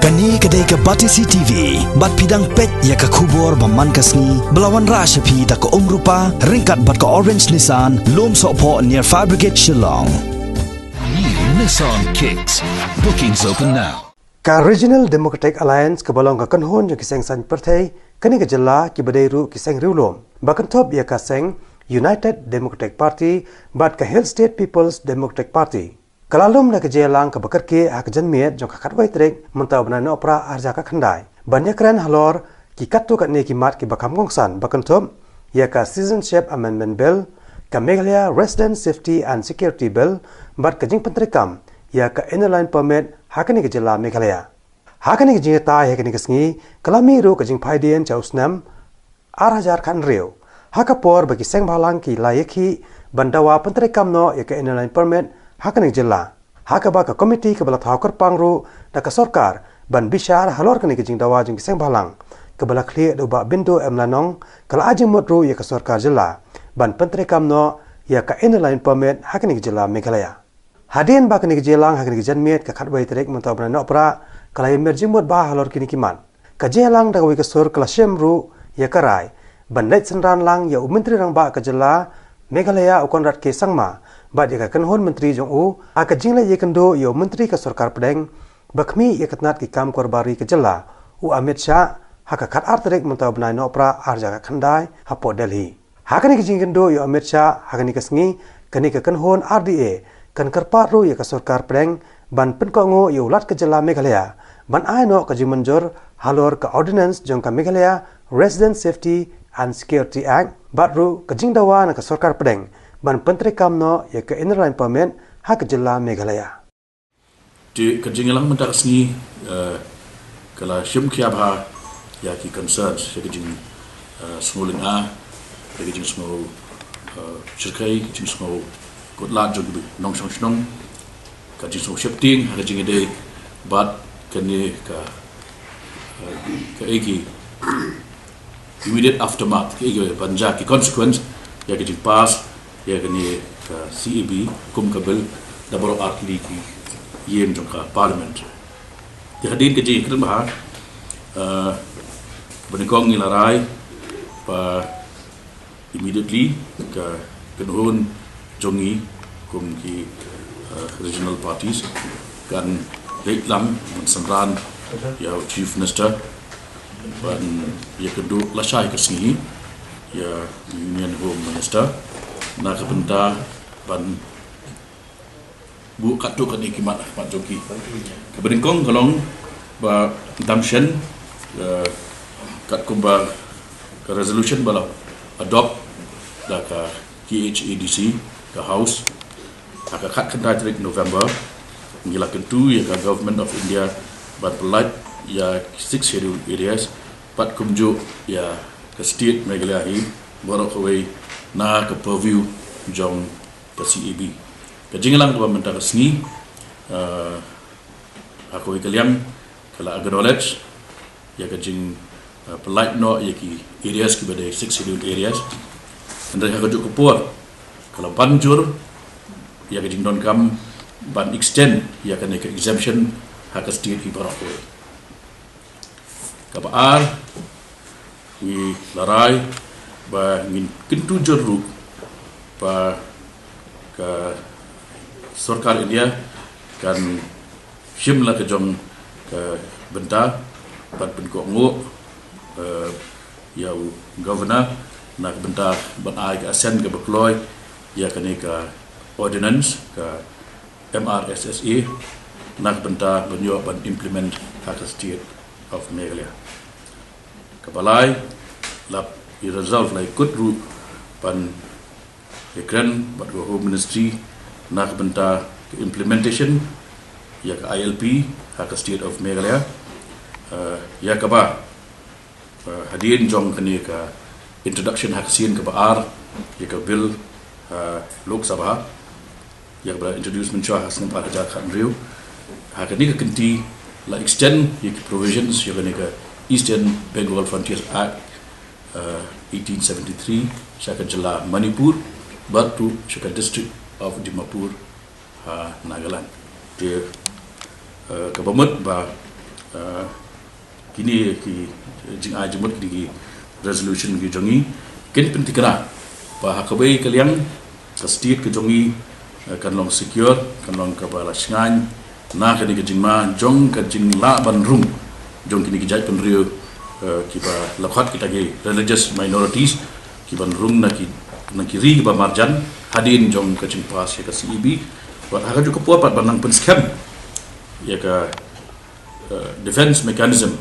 Kani kedai ke Batisi TV, bat pidang pet ya ke kubur baman kasni, belawan rasyapi da ke rupa, ringkat bat ke Orange Nissan, lom sokpo near Fire Brigade Shillong. New Nissan Kicks. Bookings open now. Ka Regional Democratic Alliance ke balong ka kanhon yang kiseng san pertai, kani ke jela ki badairu kiseng riulom. Bakan top ya ka seng United Democratic Party, bat ke Hill State People's Democratic Party. Kalalum na kejelang ke bekerki hak jenmiet jong kakat wai trik mentau benana opera arja ka khandai. Banyak keren halor ki katu kat ne ki mat ki bakam gongsan bakan top ya ka Citizenship Amendment Bill, ka Meghalaya Resident Safety and Security Bill, bat ke jing pentrikam ya ka Inner Line Permit hakani ke jela Meghalaya. Hakani ke jing ta hakani ke sengi kalami ru ke jing paidien cha usnam arhajar kan riu. Hakapor bagi seng balang ki layaki bandawa pentrikam no ya ka Inner Line Permit hakani jela hakaba ka komiti ke bala thawkar pangru da ka sarkar ban bishar halor kani ke jing dawa jing seng balang ke bala khli do ba bindu emlanong kala ajing motru ya ka sarkar jela ban pentre kamno ya ka Inner Line Permit hakani jela Meghalaya hadin ba kani jelang hakani janmiet ka khatbai trek mentau bana opera kala emerging mot ba halor kini kiman ka jelang da wi ka sur kala shemru ya karai ban net senran lang ya menteri rang ba ka jela Meghalaya ukon rat ke sangma bat ya kan hon menteri jong u aka jingla ye kendo yo menteri ka sarkar pedeng bakmi ye katnat ki kam korbari ke jela u Amit Shah haka khat artrek mentau benai no opera arja ka khandai hapo Delhi hakani ki jingendo yo Amit Shah hakani ka sngi kani ka kan hon RDA kan karpat ru ye ka sarkar pedeng ban pen ko ngo yo lat ke jela Meghalaya ban ai no ka jimanjor halor ka ordinance jong ka Meghalaya Resident Safety and Security Act bat ru ka jingdawa na ka sarkar pedeng ban pentri kamno ya ke Inner Line Permit hak jela Meghalaya. Di kejingelang mentak sini kala shim kiabha ya ki concerns ya kejing smuling a ya kejing smul shirkai kejing smul kutlat jog bi nong shong shnong kejing smul shifting ha kejing ide bat kani ka eki immediate aftermath ki banja ki consequence ya kejing pass ya kini ka CEB kum kabel dabaro atli ki yem jongka parliament ya hadin ke ji kren bah benikong ilarai pa immediately ka kenhun jongi kum ki regional parties kan leitlam mensenran ya chief minister ban ya kedu lasai ke sini ya union home minister na kebenta ban bu katu kan ikimat Pak Joki keberingkong kalong ba damshen kat kumba ke resolution bala adopt da ka KHADC ka house aka kat kan trik November ngila kentu ya ka government of India ban pelat ya 6 scheduled areas pat kumju ya ke state Meghalaya hi borok away na ke purview jong ke CEB ke jinglang ba mentar sni aku ikaliam kala acknowledge ya ke jing polite no ya ki areas ki bade 6 scheduled areas ndai ha juk kupur kala banjur ya ke jing don kam ban extend ya ke exemption ha ke state ki barok ka baar wi larai ba ngin kintu jorru pa ka sarkar India kan shimla ke jong ka benda pat pen ko ngo ya governor na benda ban ai ka asen ke bekloy ya kane ka ordinance ka MRSSA na benda benyo ban implement ka state of Meghalaya kabalai lap i resolve like good root pan ekran but go home ministry nak benta implementation ya ka ILP ha ka state of Meghalaya ya ka ba hadin jong kani ka introduction ha ka sin ka baar ya ka bill Lok Sabha ya ka introducement cha hasan pa ka khan riu ha ka ni ka kinti la extend ya ka provisions ya ka Eastern Bengal Frontier Act 1873 Shaka Jala Manipur Batu Shaka District of Dimapur Nagaland. Dia kabamut ba kini ki jing a jumut ki resolution ki jongi ken pentikra ba hakabai kaliang ka state ke jongi kan long secure kan long ka bala sngan na ka ni ke jingma jong ka jing la ban rum jong kini ki jai pen rio ki ba lakhat kita ke religious minorities ki ban rum na ki ri ba marjan hadin jong ka jing pas ya ka CEB ba ha ju ko pat banang pen scam ya ka defense mechanism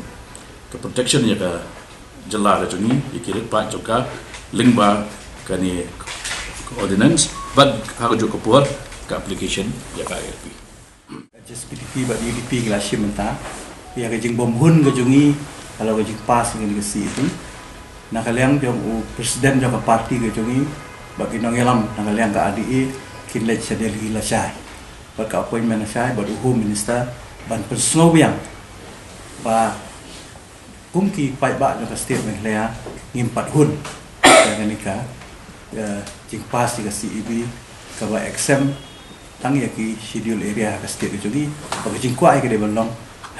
ke protection ya ka jalla la jongi ikirit pa joka lingba kani ordinance but ha ju ko puat ka application ya ka ILP just PDP ba UDP glashi menta ya ke jing bom hun ke jungi kalau ke jing pas ngi ke si itu na kaliang jong presiden jong parti ke jungi bagi nong elam na kaliang ka ADE kin le chadel hila sai ba ka appointment sai ba home minister ban persno yang ba kumki pai ba jong statement le ya ngimpat hun ya ni ka jing pas ke CEB ka ba exam tang ya ki schedule area ka state jadi bagi jing kuai ke de belong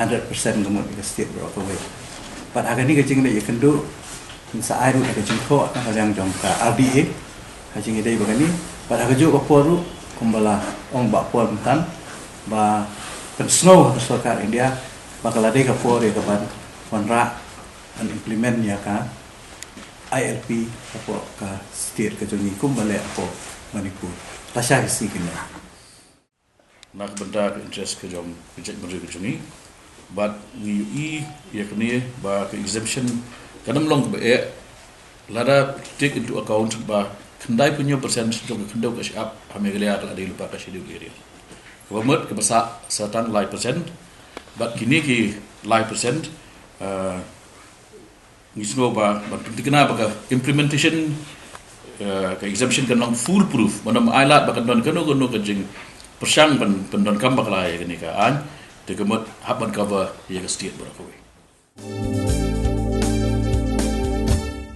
100% ngamut ke state berapa we but aga ni ke jing le kendo sa ai ru ke jing ko na ka yang jong ka RDA ka jing dei bagani but aga jo ko poru kumbala ong ba por tan ba kan snow ka sarkar India bakal ada ka por ka ban konra an implement ya ka ILP ka state ka jing kumbala ko Manipur tasha si kena nak benda interest ke jom project mereka ke jungi but we ya kini ba ke exemption kanam long ba lada take into account ba kendai punya percentage jom kendau ke siap hamegalia ada lupa ke schedule area kemudian ke besar certain live percent but kini ki live percent ngisno ba penting kenapa ke implementation ke exemption kan long full proof mana ailat ba kan don ke jing persang pendon kambak lah ya ni ka an de kemot haban cover ya state berapa we